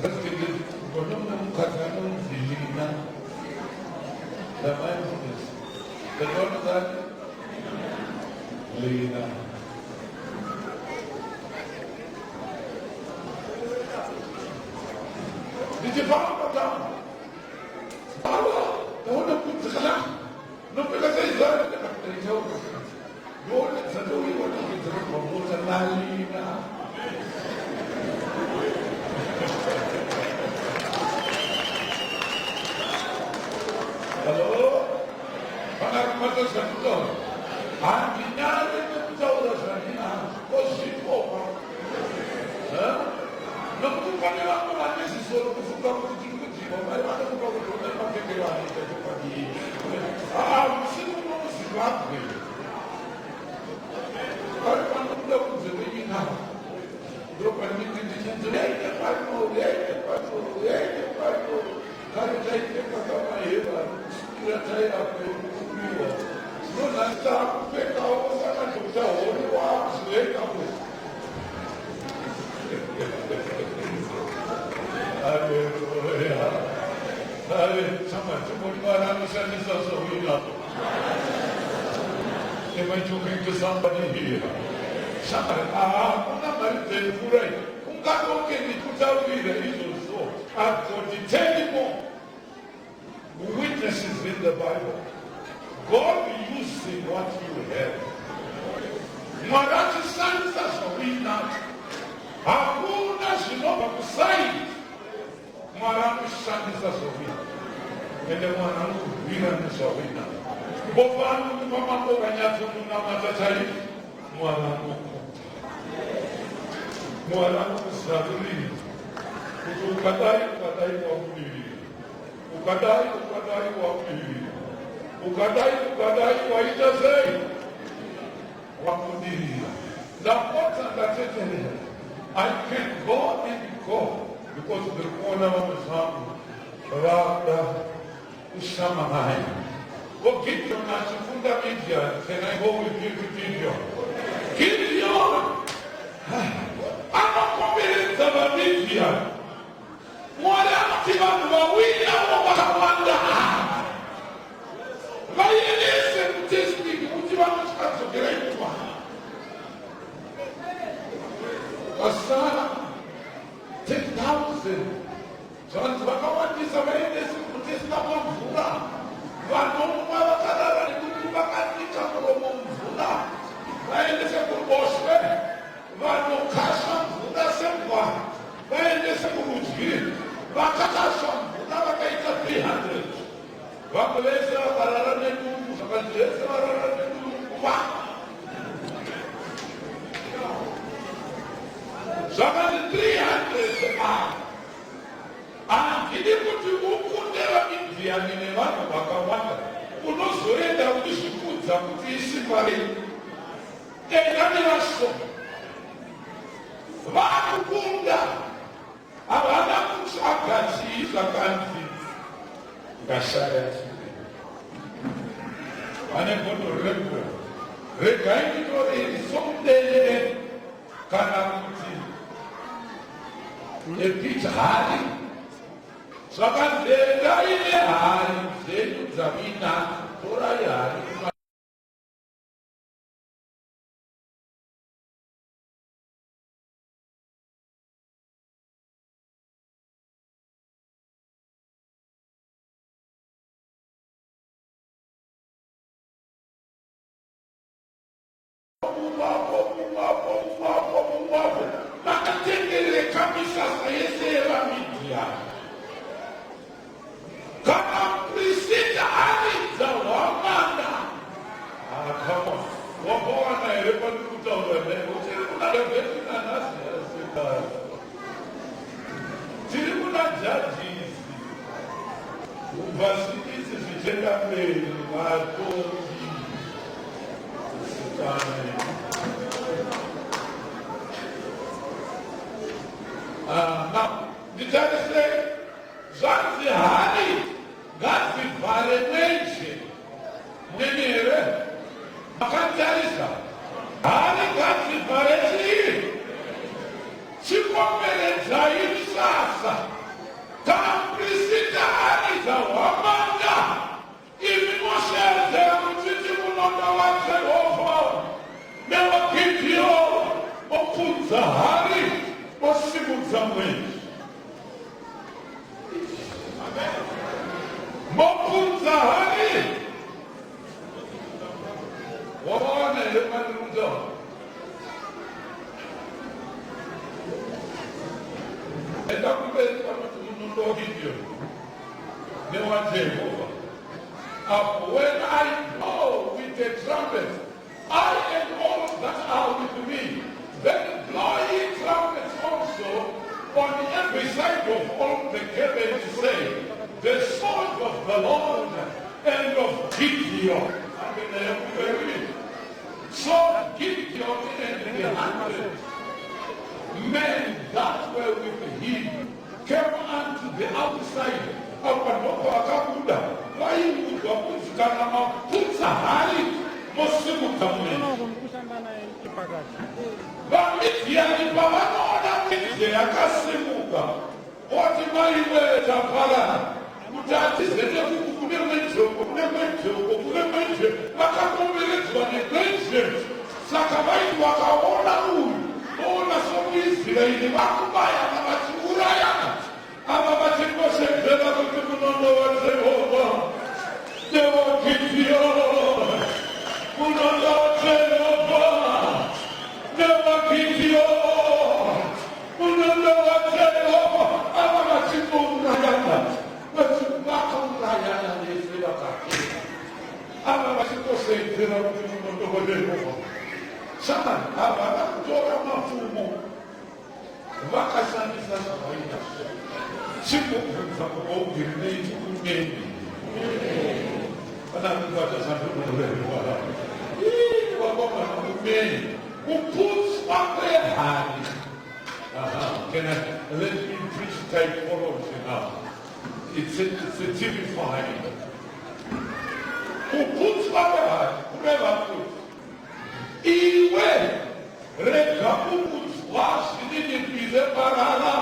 that's the good. Konon katanon zilina. The mindfulness. The Lord that Lina. Did you follow down? Follow. The one who put the salam. No, because I learned that they told us. You want to do you want to get the promoter Lina. Hello? Mata santo. Andinare kutaura sanina. Kosipo. No kupane wangu wanesi solo kufuka kujibu. Bali watu kutoka matekeo hadi msimu msiwapi. Bali watu kutoka kuzewina. Ndio kwa nini ndicho yeye pato. Kari taite kama Eva. Kila taita kuwa. Não está pecado, você não está olhando a sueca. Aleluia. Sabe, chama de mulher, não se diz a sua vida. Am I talking to somebody here? Somebody, kuna marite furai. Ungato ke ni kutawira hizo so. I've got 10 more witnesses in the Bible. God using what you have. Mwarati sanza sawina. Hakuna shinoba kusai. Mwarati sanza sawina. Ende mwanangu vira ni sawina. Bofanu ni mama mboga nyatu na matatari. Mwanangu. Mwanangu saduri. Ukadai kwa mwili. Ukadai kwa mwili. Ukadai kwa ijazei. Wakudiria. Zapota ndatetelea. I can go and go because the corner of the sun. Rada usama hai. Gideon anachukunda Midian. Can I go with you to Gideon? Gideon! Anakombeleza wa Midian. Mwale anatibanu wawili au wakawanda. Vayeleze kutesti kutibanu chikazo kireitwa. Wasana 10,000. Sasa wakawandisa vayeleze kutesta kwa mvura. Vanoma vakarara nekuti vakatika muromo mvura vaendese kuruboshwe vanokasha mvura semva vaendese kurudyi vakakasha mvura vakaita 300 vamwe vese vakarara nedumbu zvakati vese varara nedumbu zvakati 300 handidi kuti ukunde vaMidhiani nevanhu vakawanda unozoenda uchizvikudza kuti isimba rei. Enda nevashoma vakukunda havana kutsvaga chii zvakanzi ngashaya chii. Vane godo rego regai nditoreri somudende kana kuti epita hari zvakandenda ine hari dzenyu dzavina torai hari vakatengere kamisasa yese yevaMidhiani. Kama Priscilla aliza wamanda. Come on. Wapoana elepa kutaura leo. Kuna rebeti na nasi asika. Kuna judges. Uvasitisi vijenga mbele. Matongi. Sitane. Now, did I say, Zanzi Hari, Gazi Valenese, Nenere, Macantarisa, Hari Gazi Valenese, Chipomere Zair Sasa, Tamprisita Hari Zawamanda, even Moshe, Zerutimono, Water, never keep you, Opunza Hari. Possible somewhere. Mopunza Hari. Wabana elemanunza. Enda kubeza matunundo hivyo. Ne wa Jehovah. When I blow with the trumpet, I and all that are with me, then blow ye trumpets also on every side of all the heavens, say, the sword of the Lord and of Gideon. So Gideon and the 100 men that were with him came unto the outside of Panoko Akabuda. Why would Wapuskana put a high Muslim community? VaMidhiani pavanoona Midhiani akasimuka oti maiweta parara kuti atizete kune mwenjoko vakakomberedzwa negwenzi wakaona uyu ona somuisraeri vakubaya na vachiurayana ava vachingosedzera kuti munondo waJehovha Gideon munondo waJehovha Gideon munondo waJehovha ava vachingourayana vakaurayana nese vakati ava vachingosedzera kuti munondo waJehovha Shama, ava kutora mafumo vakashandisa zvavaita chingobvunza kuvaubhirinei kuneni kana kuvatazandonorewa vakomana kumeni kuputswa kwehari. Can I let me preach typology now? It's a typifying. Kuputswa kwehari kurevakuti iwe rega kukudzwa zvininipize parara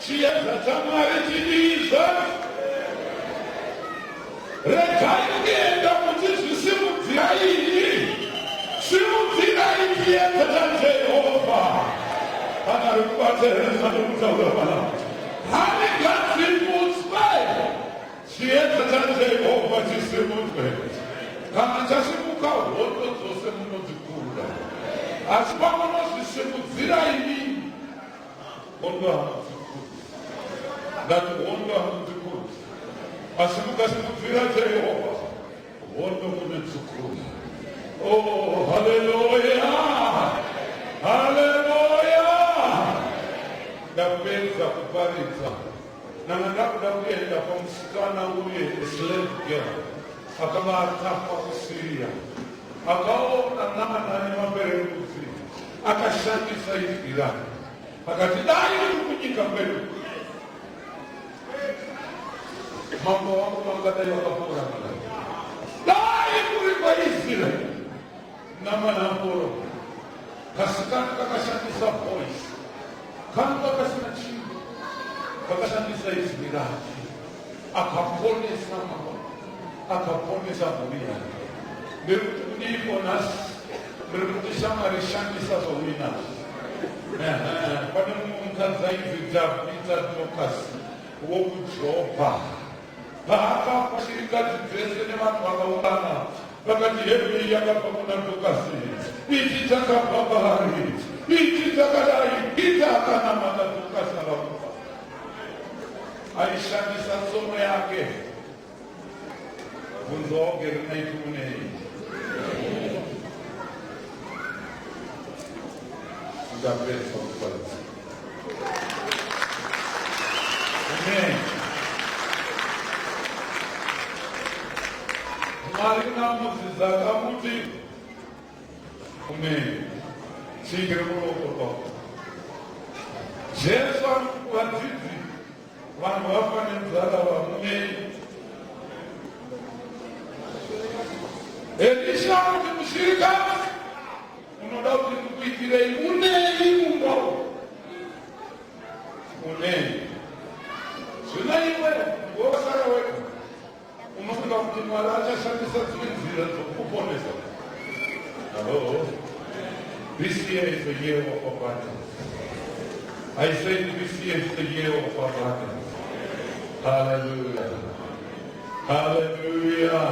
chiedza chamwari chirize regai kuenda muchizvisimudzirai simudzirai chiedza chaJehovha kana rikubatsirisa nokutaura panapa harigadzimutswe chiedza chaJehovha chisimudzwe kana chasimuka hondo dzose munodzikura asi pamunozvisimudzira inini hondo hamudzikuri ngati hondo hamudzikuri asi mukasimudzira Jehovha hondo munodzikura. Oh, haleluya haleluya. Ndapedza kuparidza nanga ndakuda kuenda pamusikana uye slave girl akava atapwa kuSiria akaona nana nemaperembudzi akashandisa izwi rake akati dai uri kunyika kwedu mambo wangu vangadai vakapora malai dai kuri kwaIsraeri namanaporo kasikana kakashandisa voice kanga kasina chinhu kakashandisa izwi rake akaponesa mambo akaponesa mhuri yake. Ndirikuti kudiko nhasi ndirikuti shamwari shandisa zvaunazvo. Pane mumwe mukadzi ainzi Tabitha Dorcas wokuJopa paakafa chirikadzi dzese nevanhu vakaungana vakati hembe yakabva kuna Dorcas ichi chakabva paari ichi chakadai ichi akanamata Dorcas akakufa aishandisa tsono yake kunzoge rinaitumunei ndapedza kuparidza. Amen. Mwari namudzidza akamuti amen chingire ruoko rwako. Jesu anokuvadzidzi vanhu vafa nenzara vamunei. Elisha kuti mushirikadzi unoda kuti ndikuitirei unei mumba unei zvino iwe ngosara wega unofunga kuti Mwari achashandisa dzimwe nzira dzokuponesa. Hello, this year is the year of abundance. I say this year is the year of abundance. Hallelujah, hallelujah,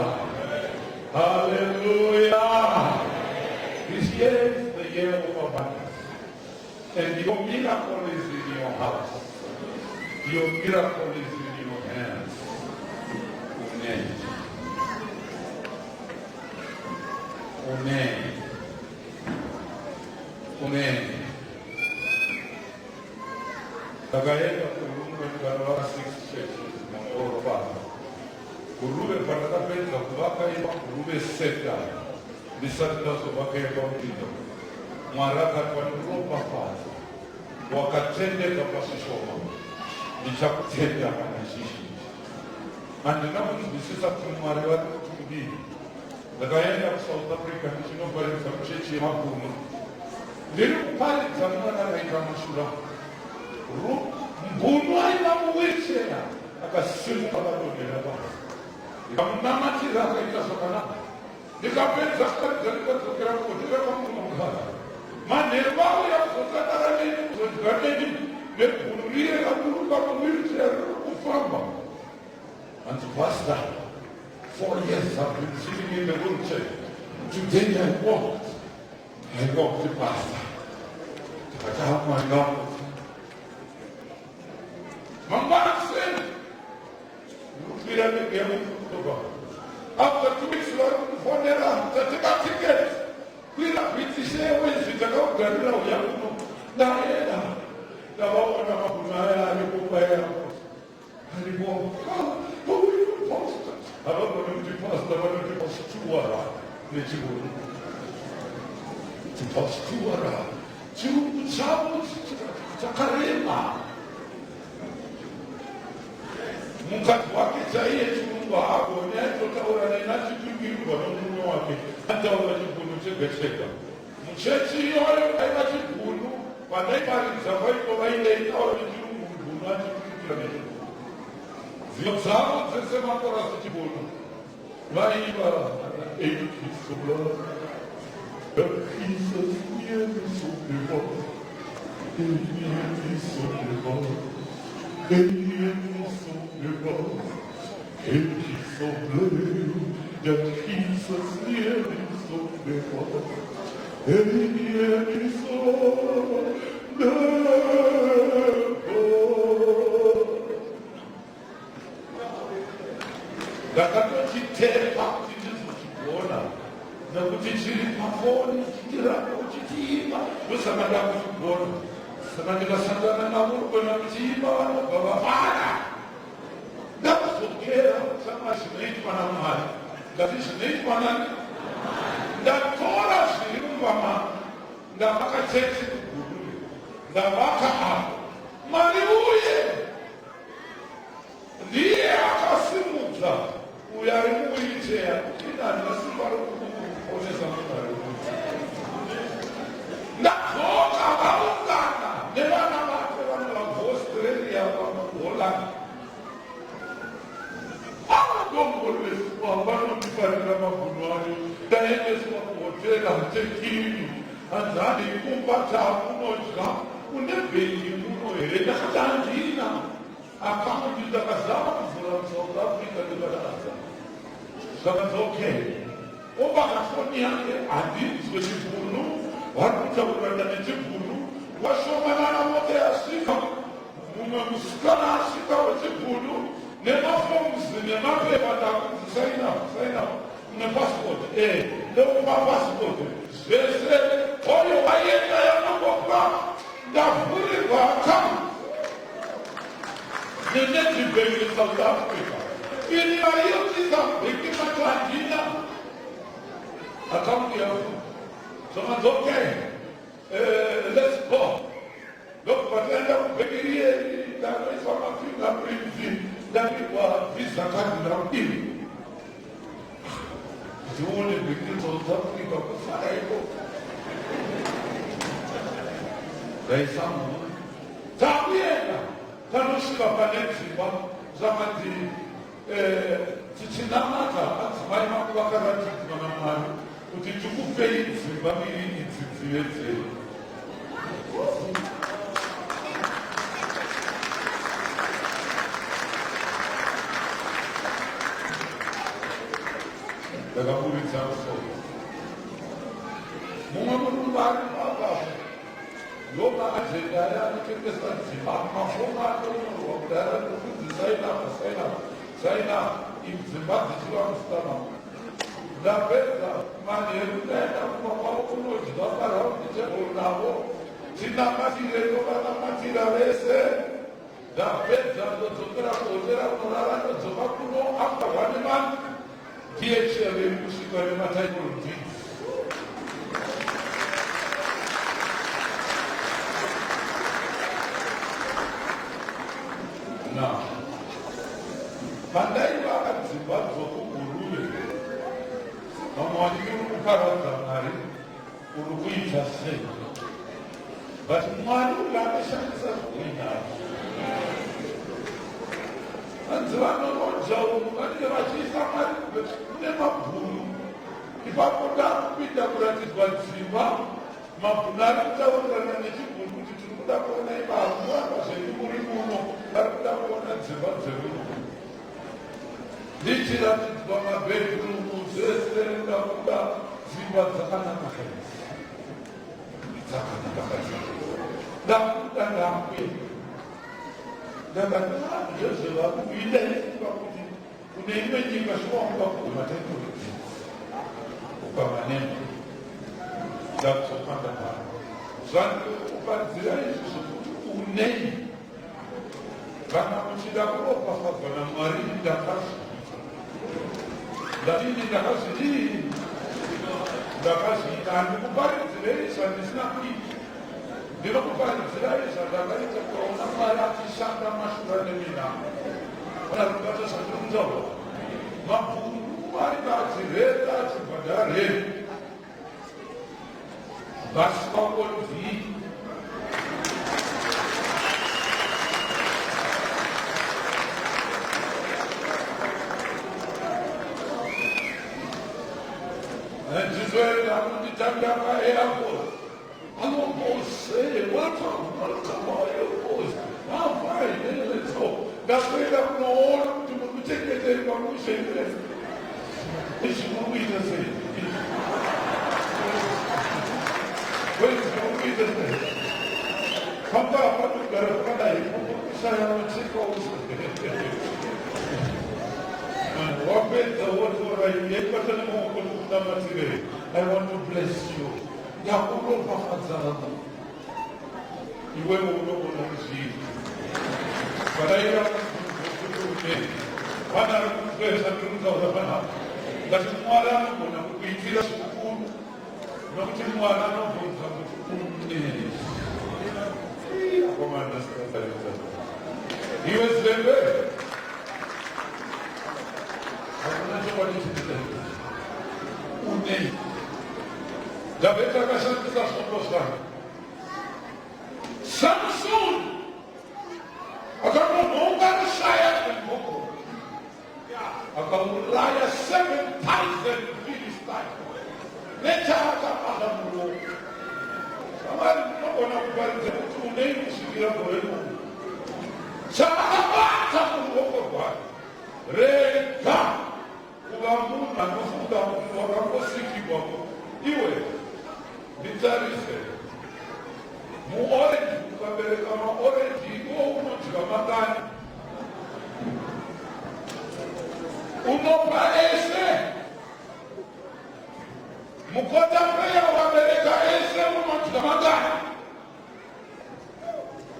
hallelujah. This year is the year of abundance. And your miracle is in your house. Your miracle is in your hands. Amen. Amen. Amen. Takaenda kurume tukanoa 6 churches mangoro pano. Kurume patakapedza kuvakaimba kurume seta. Ndisati ndazovakaimba mpinda. Mwari akati wanoropafadza wakatendeka pasvishoma ndichakutenda kana zhizhinji. Handina kunzwisisa kuti Mwari vari kuti kudini. Ndakaenda kuSouth Africa ndichinoparidza muchechi yemagumo. Ndiri kuparidza mwana akaita mashura. Mbunu aina muwheelchair akasimuka akadonhera pasi. Ndikamunamatira akaita zvakanaka. Ndikapedza kuparidza ndikadzokera kuti ndakamunogara. manheru avo yakuzosangana nezodhivaneni nebhuru riye raburuka muwheelchair riri kufamba. And pastor, 4 years I've been sitting in the wheelchair. Today I walked to pastor. I have my God. Mama said, after 2 weeks, for the ticket, we have been to say, we sit down, mukati wake chaiye chirungu agoni aitotaura nainachitungirwa nomunwe wake ataura chibhunu chega chega. Muchechi iyoyo aiva chibhunu vandaiparidza vaito vaindaitaura nechirungu mubhunu achiturikira nechibhunu. Ziyo dzavo dzese makorasi chibhunu vaiva eikisola akisasinyemisomeva eiyemisomeva ndakatochitepa kuti ndizochigona nekuti chiri pafoni chitirapa uchitiimba ndosaka ndakuchigona. Saka ndikasangana navo kona kuchiimba vanobva vafara ndakazokera sama zvinoitwa naMwari ngati zvinoitwa nani ndatora zviri mumvama ndavaka chechi kugururi ndavaka apo Mwari uye ndiye akasimudza uyo ari muwheelchair inani nesimba rokuponesa Mwari ndadzoka vaungana nevana vake vana vakuaustralia vamakuholland avadongorweswa vanondifarira mabhunu ayo ndaendeswa kuhotera tekini hanzani kumba taamunodya une bhengi muno here ndakati handina akamuti ndakazama kuvhura South Africa ndikadaaza zvakanzi okay obaka foni yake handinzwe chibhunu vari kutaurana nechibhunu washomanana moto yasvika mumwe musikana asvika wechibhunu nemafomuzi nemapepa ndakunzi saina nepasipoti ndeupa pasipoti zvese oyo waenda yanongopa ndavhurirwa akaunti neNedbank South Africa ini vaiotisa bheki matandina akaunti yavo zvakanzi okay let's go ndokubataenda kubhekiriye ndakaiswa mafingerprints ndapigwa visa kadi rakudini ndione bheki South Africa kufaraiko ndaisamu takuenda tanosvika pane dzimba zvakanzi tichinamata adzimai mangu vakaratidzwa naMwari kuti tikupei dzimba mbiri idzi dzive dzedu. Ndakaburitsa musoro mumwe murumba ari papapo ndoba ajenda aya anotengesa dzimba mafomu atonyorwa kudara nokudzi saina idzimba dzichivamusitama ndapedza manheru ndaenda kumakwavo kunodya paraundi tebhuru navo tinamatire ndovanamatira vese ndapedza ndodzokera kuhotera kunorara ndodzoka kuno after 1 month DHL iri kusvika nematitle deeds. Now, pandaiva akadzimba dzokugurure vamwe vachiri kuparadza Mwari uri kuita sei but Mwari uri akashandisa zvokunyaya hanzi vanonodya umu vanenge vachiisa Mwari kune mabhunu ipapo ndakupinda kuratidzwa dzimba mapunari kutaurana nechiguru kuti tiri kuda kuona ipamuamba zvedu muri muno vari kuda kuona dzimba dzedu ndichiratidzwa mabhedrumu zvese ndakuda dzimba dzakanaka ndakuda ndakwe ndakazvezvevakuidaikuva kuti kune imwe nyika zvinowakuda kuguma tekurudzi ukamanemba ndakuzopanda pano zvandikupadzira izvi zvokuti unei kana muchida kuropafadzwa naMwari ndakazviita handikuparidzirei zvandisina kuita ndinokuparidzirai zvandakaita kuona Mwari achishanda mashura neminamo vanarubata zvandiri kutaura mabhuru Mwari achireta achibhadharei vasingakonzi ndizoenda kunditanga paairport anongose welcome airport avaineleso ndakuenda kunoona kuti mukuchengeteri pamushendere izvikuruita sei pamba panogara pakadai kushaya mucheka wapedza wotoraiyepatane maoko nokudamatirei I want to bless you yakuropafadzana iwewe unogona kuzviita vadaira kuti vanari kuzweza tirikutaura panapa ngati Mwari anogona kukuitira zvikuru nokuti Mwari anobvunza kuti iwe zembe hakuna chokwadi chititaiita unei Davhidhi akashandisa svondo zvake Samson akanomhonga rushaya rwemboko akauraya 7,000 Philistines nechaakabata muruoko Mwari unogona kuparidza kuti unei kusvikira gore muno chaakabata muruoko rwake rega kuva munhu anofunga kuti wakangosikirwako iwe nditarise muorenji ukabereka maorenji iwo unodya makani unopa ese mukotambeya wabereka ese unodya makani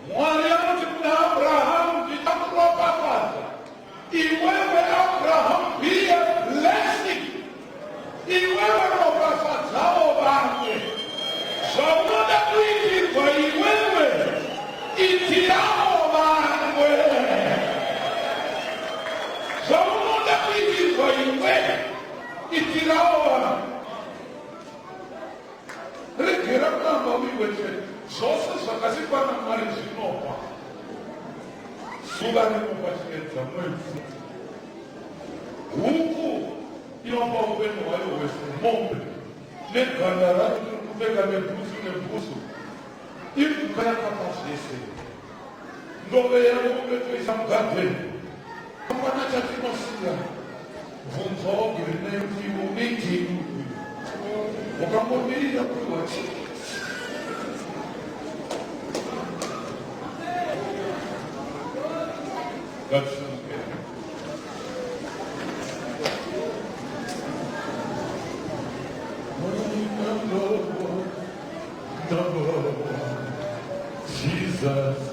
Mwari anoti kuna Abrahamu ndichakuropafadza iwewe Abrahamu be a blessing iwewe ropafadzawo vamwe zvaunoda kuitirwa iwewe itirawo vamwe zvaunoda kuitirwa iwe itirawo vamwe regera kuramba uiwete zvose zvakasikwa naMwari zvinopa zuva rekupachinedza mwedzi huku inopa upenyu hwayo hwese mombe neganda rayo tiri kupfeka nebhusu imhuka yakapa zvese ndove yamombe toisa mugardeni apana chatinosiya bvunza wagirineyo kuti iwe uneitei ukangomirira kuti wachii Jesus.